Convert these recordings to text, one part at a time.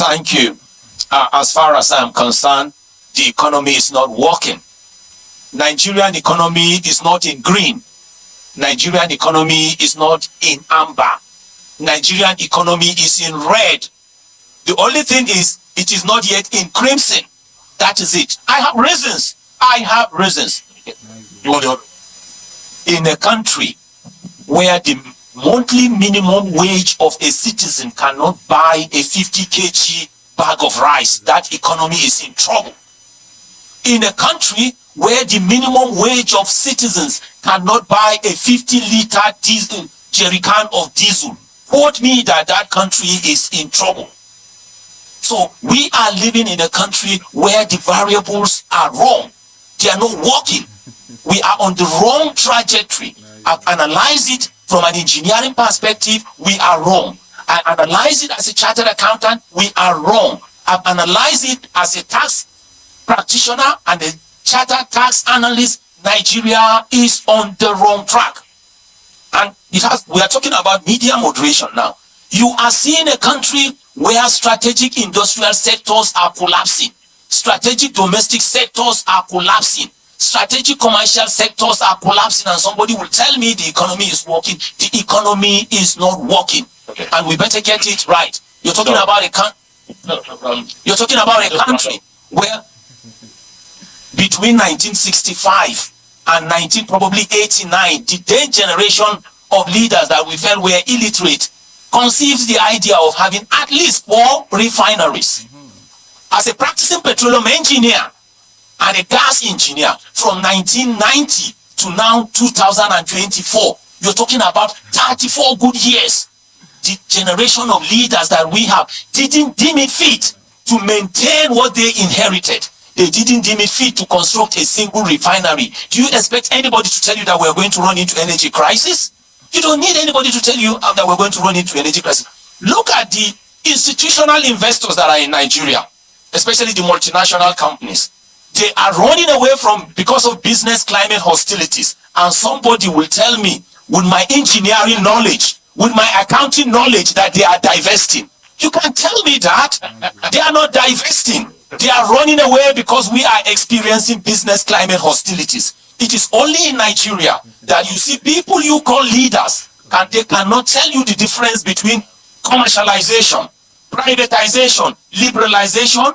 Thank you. As far as I'm concerned, the economy is not working. Nigerian economy is not in green. Nigerian economy is not in amber. Nigerian economy is in red. The only thing is, it is not yet in crimson. That is it. I have reasons. In a country where the monthly minimum wage of a citizen cannot buy a 50 kg bag of rice, that economy is in trouble. In a country where the minimum wage of citizens cannot buy a 50-liter diesel jerrycan of diesel, quote me that that country is in trouble. So we are living in a country where the variables are wrong. They are not working. We are on the wrong trajectory. I've analyzed it from an engineering perspective. We are wrong. I analyze it as a chartered accountant. We are wrong. I've analyzed it as a tax practitioner and a chartered tax analyst. Nigeria is on the wrong track. And we are talking about media moderation now. You are seeing a country where strategic industrial sectors are collapsing. Strategic domestic sectors are collapsing. Strategic commercial sectors are collapsing, and somebody will tell me the economy is working. The economy is not working. Okay. And we better get it right. You're talking about you're talking about a country where between 1965 and 1989, the then generation of leaders that we felt were illiterate conceived the idea of having at least 4 refineries. As a practicing petroleum engineer and a gas engineer from 1990 to now 2024, you're talking about 34 good years. The generation of leaders that we have didn't deem it fit to maintain what they inherited. They didn't deem it fit to construct a single refinery. Do you expect anybody to tell you that we're going to run into energy crisis? You don't need anybody to tell you that we're going to run into energy crisis. Look at the institutional investors that are in Nigeria, especially the multinational companies. They are running away because of business climate hostilities. And somebody will tell me, with my engineering knowledge, with my accounting knowledge, that they are divesting. You can tell me that. They are not divesting. They are running away because we are experiencing business climate hostilities. It is only in Nigeria that you see people you call leaders, and they cannot tell you the difference between commercialization, privatization, liberalization,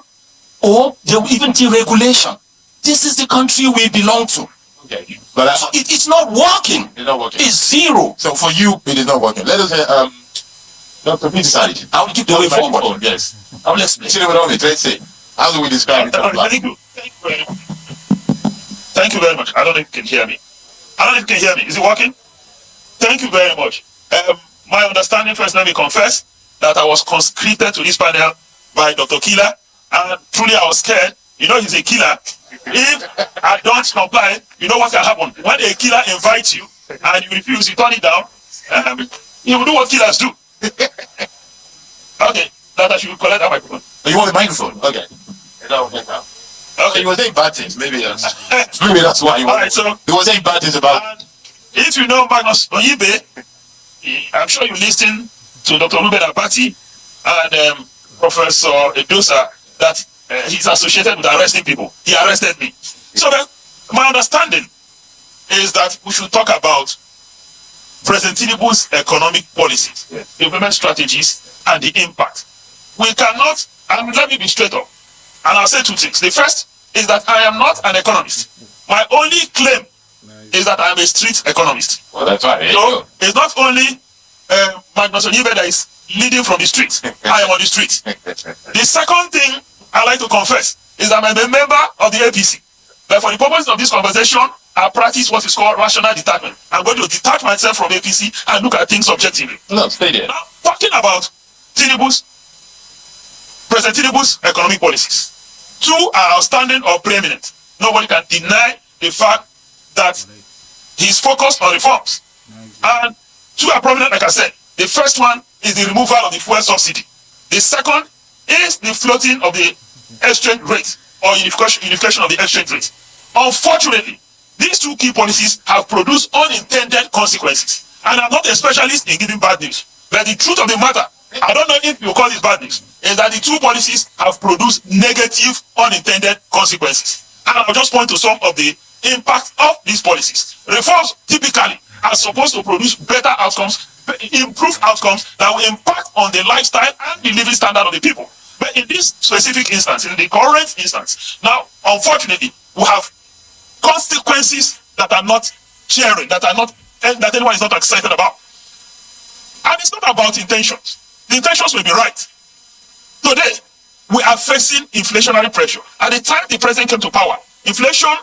or even deregulation. This is the country we belong to. Okay, but so it's not working. It's not working. It's zero. So for you, it is not working. Let us hear Dr. Peter Sadi. I will keep the way forward. Yes. I will explain. Let's say, how do we describe it? Thank you. Thank you very much. I don't know if you can hear me. Is it working? Thank you very much. My understanding, first, let me confess that I was conscripted to this panel by Dr. Killer, and truly I was scared. You know, he's a killer. If I don't comply, you know what can happen? When a killer invites you and you refuse, you turn it down, you will do what killers do. Okay, that I should collect that microphone. You want the microphone? Okay. Okay, you were saying bad things. Maybe that's why you Alright, so you were saying bad things about. If you know Magnus Oyibe, I'm sure you listen to Dr. Ruben Abati and Professor Edosa that he's associated with arresting people. He arrested me. So then, my understanding is that we should talk about President Tinubu's economic policies, implement strategies, and the impact. We cannot, and let me be straight up, and I'll say 2 things. The first is that I am not an economist. My only claim is that I am a street economist. Well, that's right. So it's not only Magnus Onibe that is leading from the street. I am on the street. The second thing I like to confess is that I'm a member of the APC. But for the purpose of this conversation, I practice what is called rational detachment. I'm going to detach myself from APC and look at things objectively. No, stay there. Now, talking about President Tinubu's economic policies. 2 are outstanding or preeminent. Nobody can deny the fact that he's focused on reforms. And 2 are prominent, like I said. The first one is the removal of the fuel subsidy. The second is the floating of the exchange rate, or unification of the exchange rate. Unfortunately, these 2 key policies have produced unintended consequences. And I'm not a specialist in giving bad news. But the truth of the matter I don't know if you call this bad news, is that the two policies have produced negative unintended consequences. And I'll just point to some of the impact of these policies. Reforms typically are supposed to produce better outcomes, improve outcomes that will impact on the lifestyle and the living standard of the people. But in this specific instance, in the current instance, now, unfortunately, we have consequences that are not cheering, that anyone is not excited about. And it's not about intentions. The intentions may be right. Today, we are facing inflationary pressure. At the time the president came to power, inflation,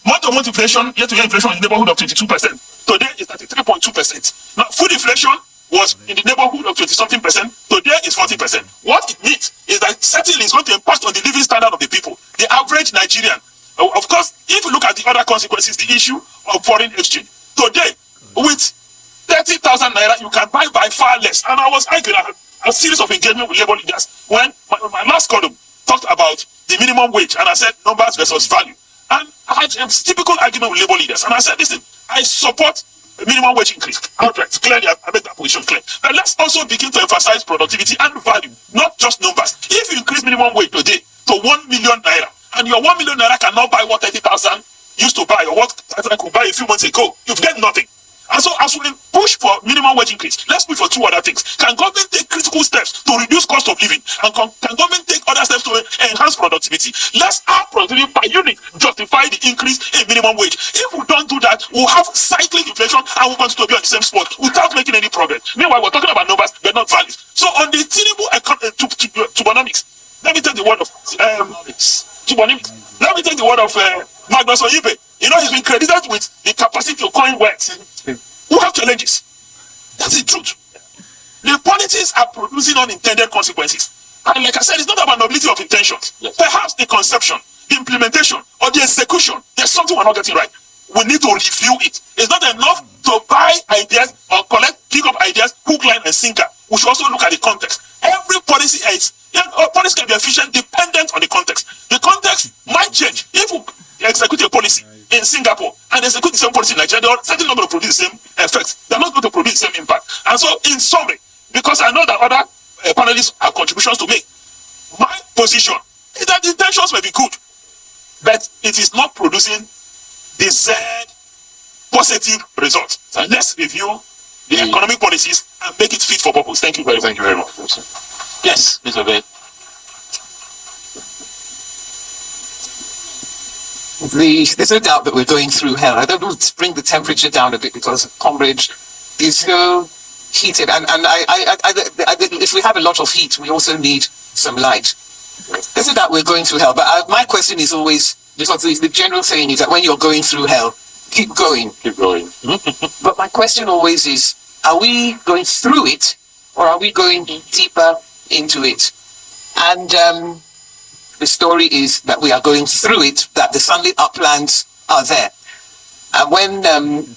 month-to-month inflation, year-to-year inflation in the neighborhood of 22%. Today is 33.2%. Now, food inflation was in the neighborhood of 20-something percent. Today is 40%. What it means is that certainly it's going to impact on the living standard of the people. The average Nigerian. Of course, if you look at the other consequences, the issue of foreign exchange. Today, with 30,000 naira, you can buy by far less. And I was arguing, I had a series of engagement with labor leaders when my last column talked about the minimum wage, and I said numbers versus value. And I had a typical argument with labor leaders, and I said, listen, I support a minimum wage increase. Outright, clearly, I make that position clear. But let's also begin to emphasize productivity and value, not just numbers. If you increase minimum wage today to 1 million naira, and your 1 million naira cannot buy what 30,000 used to buy, or what I could buy a few months ago, you've got nothing. And so, as we push for minimum wage increase, let's push for two other things. Can government take critical steps to reduce cost of living? And can government take other steps to enhance productivity? Let's have productivity per unit justify the increase in minimum wage. If we don't do that, we'll have cyclic inflation and we'll continue to be on the same spot without making any progress. Meanwhile, we're talking about numbers, but not values. So, on the tubonomics, let me take the word of tubonomics. Let me take the word of Magnus Oyibe. You know, he's been credited with the capacity to coin words. Who have challenges? That's the truth. The policies are producing unintended consequences. And like I said, it's not about nobility of intentions. Yes. Perhaps the conception, the implementation, or the execution, there's something we're not getting right. We need to review it. It's not enough to buy ideas or pick up ideas, hook, line, and sinker. We should also look at the context. Every policy policy can be efficient dependent on the context. The context might change. If we execute a policy in Singapore and execute the same policy in Nigeria, they are certainly not going to produce the same effect. They're not going to produce the same impact. And so, in summary, because I know that other panelists have contributions to make, my position is that the intentions may be good, but it is not producing desired positive results. So let's review the economic policies and make it fit for purpose. Thank you very much. Yes, Mr. Bay. There's no doubt that we're going through hell. I don't want to bring the temperature down a bit because Comrade is so heated. And if we have a lot of heat, we also need some light. There's no doubt we're going through hell. But my question is always, because the general saying is that when you're going through hell, keep going. Keep going. But my question always is, are we going through it or are we going deeper into it? And the story is that we are going through it, that the sunlit uplands are there. And when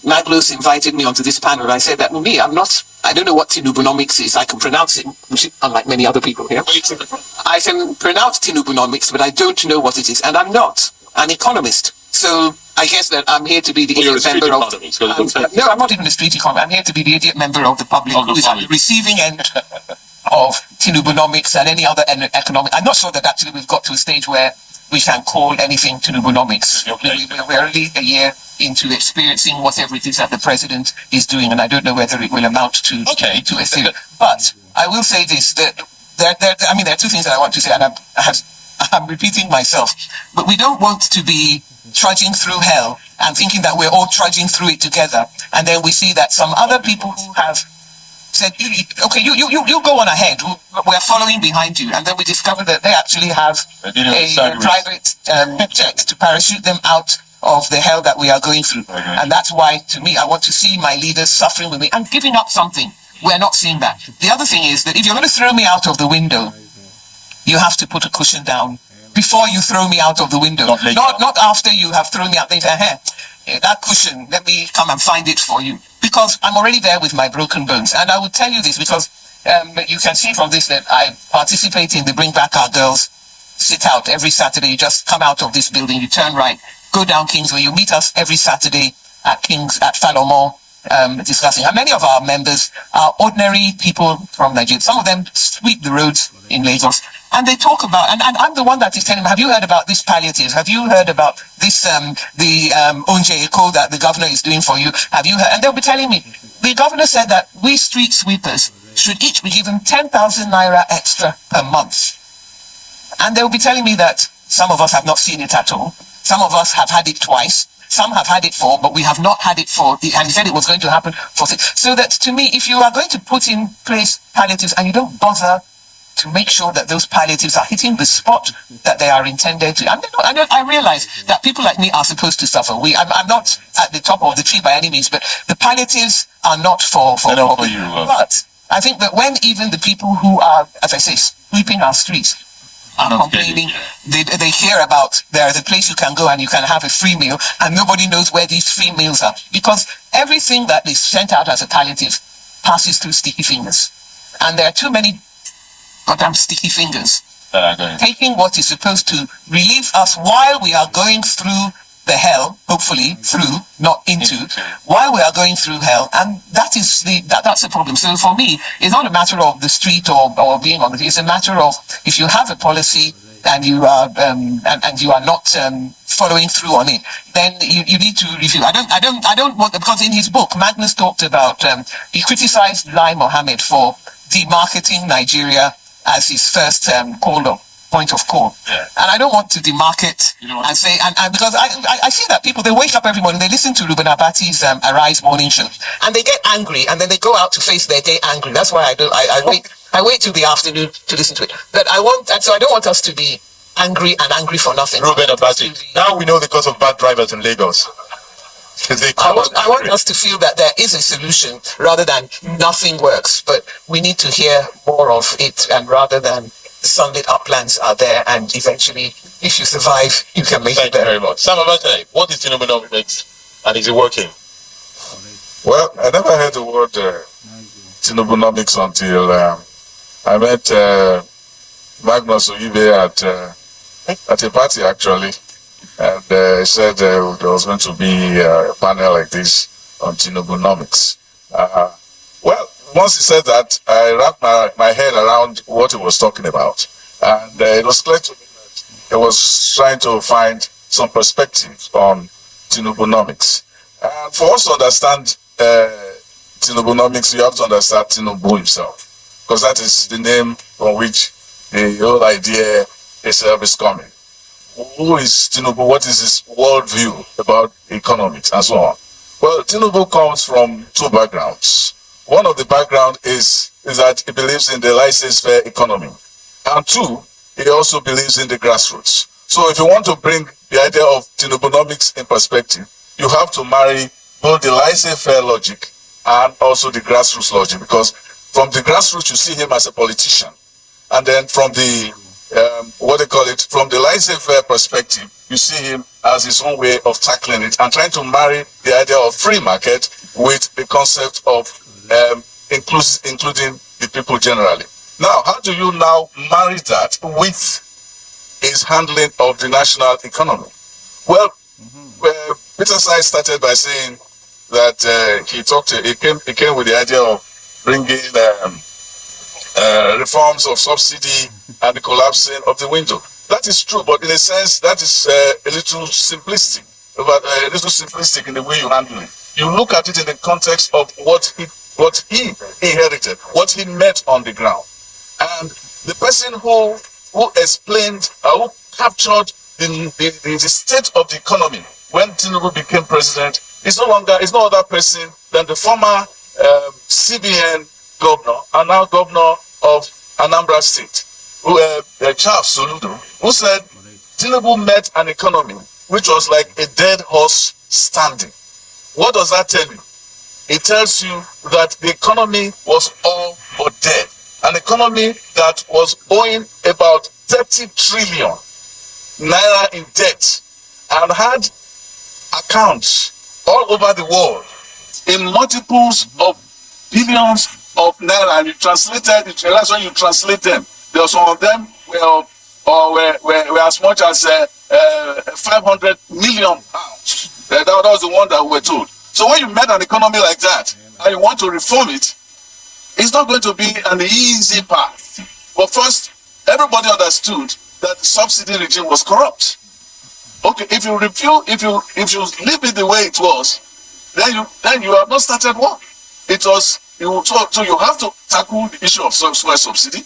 Magnus invited me onto this panel, I said that I don't know what Tinubunomics is. I can pronounce it, unlike many other people here. I can pronounce Tinubunomics, but I don't know what it is. And I'm not an economist. So I guess that I'm here to be the idiot member of... no, I'm not even a street economist. I'm here to be the idiot member of the public who is at the receiving end of Tinubunomics and any other economic... I'm not sure that actually we've got to a stage where we can call anything Tinubunomics. We're only a year into experiencing whatever it is that the president is doing, and I don't know whether it will amount to a thing. But I will say this, that there are two things that I want to say, and I'm repeating myself. But we don't want to be trudging through hell and thinking that we're all trudging through it together, and then we see that some other people who have said, okay, you go on ahead, we're following behind you, and then we discover that they actually have a private jet to parachute them out of the hell that we are going through. And that's why, to me, I want to see my leaders suffering with me and giving up something. We're not seeing that. The other thing is that if you're going to throw me out of the window, you have to put a cushion down before you throw me out of the window. Not after you have thrown me out. They say, hey, that cushion, let me come and find it for you. Because I'm already there with my broken bones. And I would tell you this because you can see from this that I participate in the Bring Back Our Girls sit out every Saturday. You just come out of this building, you turn right, go down Kingsway. You meet us every Saturday at King's at Falomon discussing. And many of our members are ordinary people from Nigeria. Some of them sweep the roads in Lagos. And they talk about, and I'm the one that is telling them, have you heard about this palliatives? Have you heard about this, the Onje Eko that the governor is doing for you? Have you heard? And they'll be telling me, the governor said that we street sweepers should each be given 10,000 naira extra per month. And they'll be telling me that some of us have not seen it at all. Some of us have had it twice. Some have had it for, but we have not had it for, and he said it was going to happen for six. So that to me, if you are going to put in place palliatives and you don't bother to make sure that those palliatives are hitting the spot that they are intended to. And I realize that people like me are supposed to suffer. I'm not at the top of the tree by any means, but the palliatives are not for you. But I think that when even the people who are, as I say, sweeping our streets are complaining, they hear about there's a place you can go and you can have a free meal, and nobody knows where these free meals are. Because everything that is sent out as a palliative passes through sticky fingers. And there are too many goddamn sticky fingers taking what is supposed to relieve us while we are going through the hell, hopefully through, not into, while we are going through hell. And that is that's the problem. So for me, it's not a matter of the street or being on the, it's a matter of, if you have a policy and you are and you are not following through on it, then you need to review. I don't want, because in his book Magnus talked about, he criticized Lai Mohammed for demarketing Nigeria as his first point of call. Yeah. And I don't want to demarket and say, and because I see that people, they wake up every morning, they listen to Ruben Abati's Arise morning show, and they get angry, and then they go out to face their day angry. That's why I wait till the afternoon to listen to it. But so I don't want us to be angry for nothing. Ruben Abati. Now we know the cause of bad drivers in Lagos. I want us to feel that there is a solution rather than nothing works, but we need to hear more of it, and rather than the sunlit uplands are there, and eventually, if you survive, you can make it better. Thank you very much. Sam Abate, what is Tinubunomics, and is it working? Well, I never heard the word Tinubunomics until I met Magnus Oyibe at a party, actually. And he said there was going to be a panel like this on Tinubunomics. Well, once he said that, I wrapped my head around what he was talking about. And it was clear to me that he was trying to find some perspective on Tinubunomics. And for us to understand Tinubunomics, you have to understand Tinubu himself, because that is the name from which the whole idea itself is coming. Who is Tinubu? What is his worldview about economics and so on? Well, Tinubu comes from two backgrounds. One of the background is that he believes in the laissez-faire economy. And two, he also believes in the grassroots. So if you want to bring the idea of Tinubunomics in perspective, you have to marry both the laissez-faire logic and also the grassroots logic, because from the grassroots you see him as a politician, and then from the from the laissez-faire perspective, you see him as his own way of tackling it and trying to marry the idea of free market with the concept of including the people generally. Now, how do you now marry that with his handling of the national economy? Well, Peter Sai started by saying that he came with the idea of bringing reforms of subsidy and the collapsing of the window. That is true, but in a sense, that is a little simplistic. In the way you handle it. You look at it in the context of what he inherited, what he met on the ground, and the person who explained, who captured the state of the economy when Tinubu became president is no other person than the former CBN governor and now governor of Anambra State, Charles Soludo, who said Tinubu met an economy which was like a dead horse standing. What does that tell you? It tells you that the economy was all but dead. An economy that was owing about 30 trillion naira in debt and had accounts all over the world in multiples of billions of naira. And you translated it, realize when you translate them, there were some of them were as much as 500 million pounds. That was the one that we were told. So when you met an economy like that and you want to reform it, it's not going to be an easy path. But first, everybody understood that the subsidy regime was corrupt. Okay, if you leave it the way it was, then you have not started work. It was so you have to tackle the issue of fuel subsidy,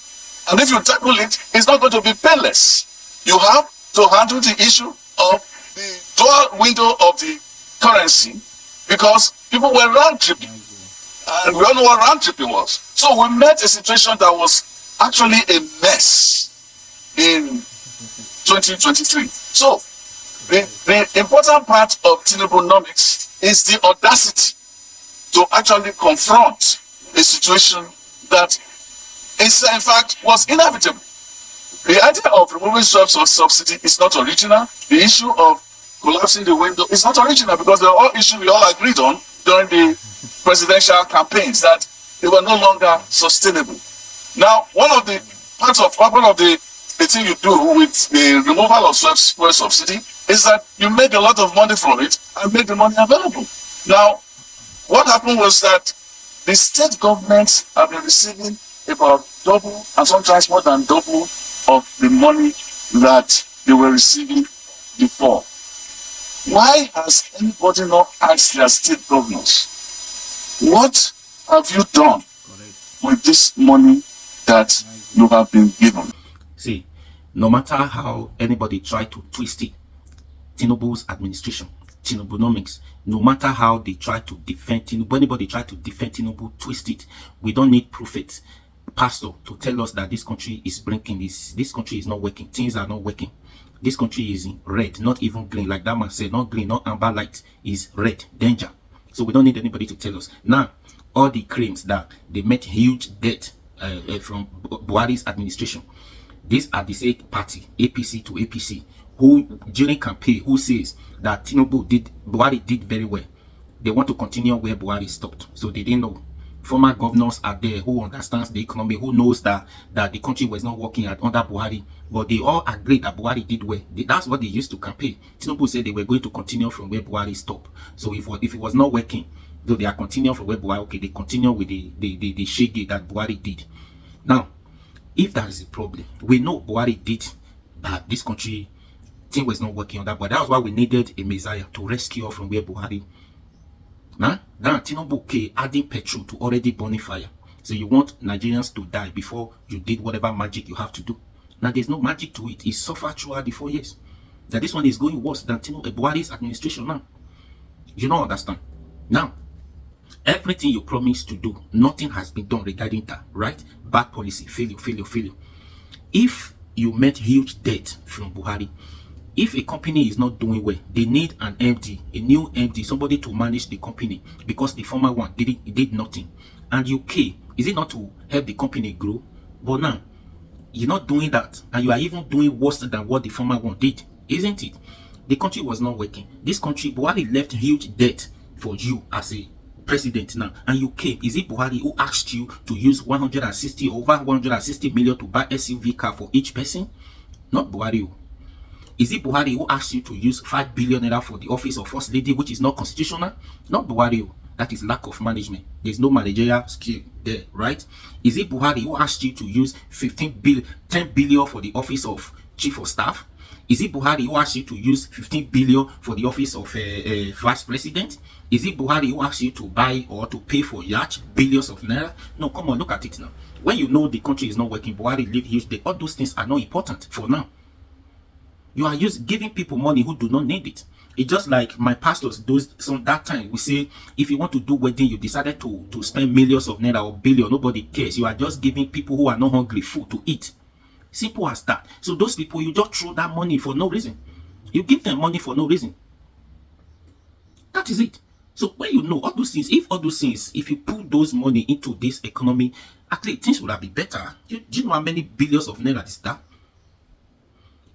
and if you tackle it, it's not going to be painless. You have to handle the issue of the dual window of the currency, because people were round tripping, and we all know what round tripping was. So we met a situation that was actually a mess in 2023. So the important part of Tinubunomics is the audacity to actually confront a situation that is, in fact, was inevitable. The idea of removing subsidy is not original. The issue of collapsing the window is not original, because they are all issues we all agreed on during the presidential campaigns, that they were no longer sustainable. Now, one of the thing you do with the removal of fuel subsidy is that you make a lot of money from it and make the money available. Now, what happened was that the state governments have been receiving about double, and sometimes more than double, of the money that they were receiving before. Why has anybody not asked their state governors, what have you done with this money that you have been given? See, no matter how anybody try to twist it, Tinubu's administration, Tinubunomics, no matter how they try to defend Tinubu, anybody try to defend Tinubu, twist it. We don't need prophets, pastor to tell us that this country is breaking. This country is not working. Things are not working. This country is in red, not even green, like that man said, not green, not amber light, is red, danger. So we don't need anybody to tell us. Now, all the claims that they met huge debt from Buhari's administration, these are the same party, APC to APC, who during campaign, who says that Buhari did very well. They want to continue where Buhari stopped. So they didn't know. Former governors are there who understands the economy, who knows that the country was not working under Buhari, but they all agreed that Buhari did well. That's what they used to campaign. Tinubu said they were going to continue from where Buhari stopped. So if it was not working, though they are continuing from where Buhari, okay, they continue with the shege that Buhari did. Now, if that is a problem, we know Buhari did that. This country thing was not working on that, but that was why we needed a messiah to rescue us from where Buhari. Now Tinubu adding petrol to already burning fire. So you want Nigerians to die before you did whatever magic you have to do. Now there's no magic to it. It suffered throughout the 4 years. That this one is going worse than Buhari's administration now. You don't understand. Now, everything you promised to do, nothing has been done regarding that, right? Bad policy, failure. If you met huge debt from Buhari, if a company is not doing well, they need an MD, a new MD, somebody to manage the company, because the former one did nothing. And you came, is it not to help the company grow? But now, you're not doing that, and you are even doing worse than what the former one did, isn't it? The country was not working. This country, Buhari left huge debt for you as a president now, and you came. Is it Buhari who asked you to use over 160 million to buy SUV car for each person? Not Buhari. Is it Buhari who asked you to use 5 billion naira for the office of First Lady, which is not constitutional? Not Buhari. That is lack of management. There's no managerial skill there, right? Is it Buhari who asked you to use 10 billion for the office of Chief of Staff? Is it Buhari who asked you to use 15 billion for the office of Vice President? Is it Buhari who asked you to buy or to pay for yacht billions of naira? No, come on, look at it now. When you know the country is not working, Buhari leave huge debt. All those things are not important for now. You are giving people money who do not need it. It's just like my pastors, that time we say, if you want to do wedding, you decided to spend millions of naira or billion, nobody cares. You are just giving people who are not hungry food to eat. Simple as that. So those people, you just throw that money for no reason. You give them money for no reason. That is it. So when you know all those things, if you put those money into this economy, actually things would have been better. Do you know how many billions of naira is that?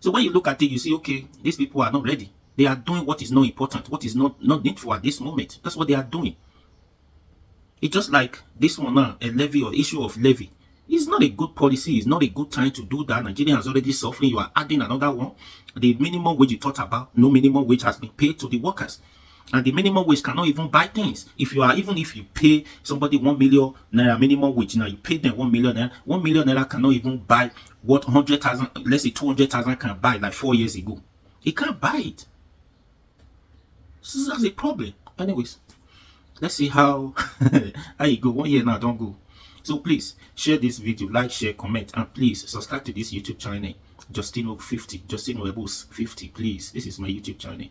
So when you look at it, you see, okay, these people are not ready. They are doing what is not important, what is not needful at this moment. That's what they are doing. It's just like this one now, a levy or issue of levy. It's not a good policy. It's not a good time to do that. Nigeria is already suffering. You are adding another one. The minimum wage you talked about, no minimum wage has been paid to the workers. And the minimum wage cannot even buy things. Even if you pay somebody 1 million naira minimum wage, now you pay them 1 million naira, 1 million naira cannot even buy what 100,000, let's say 200,000 can buy like 4 years ago. It can't buy it. So that's a problem. Anyways, let's see how you go. 1 year now, don't go. So please share this video, like, share, comment, and please subscribe to this YouTube channel. Justino50, Justino Ebos 50, please. This is my YouTube channel.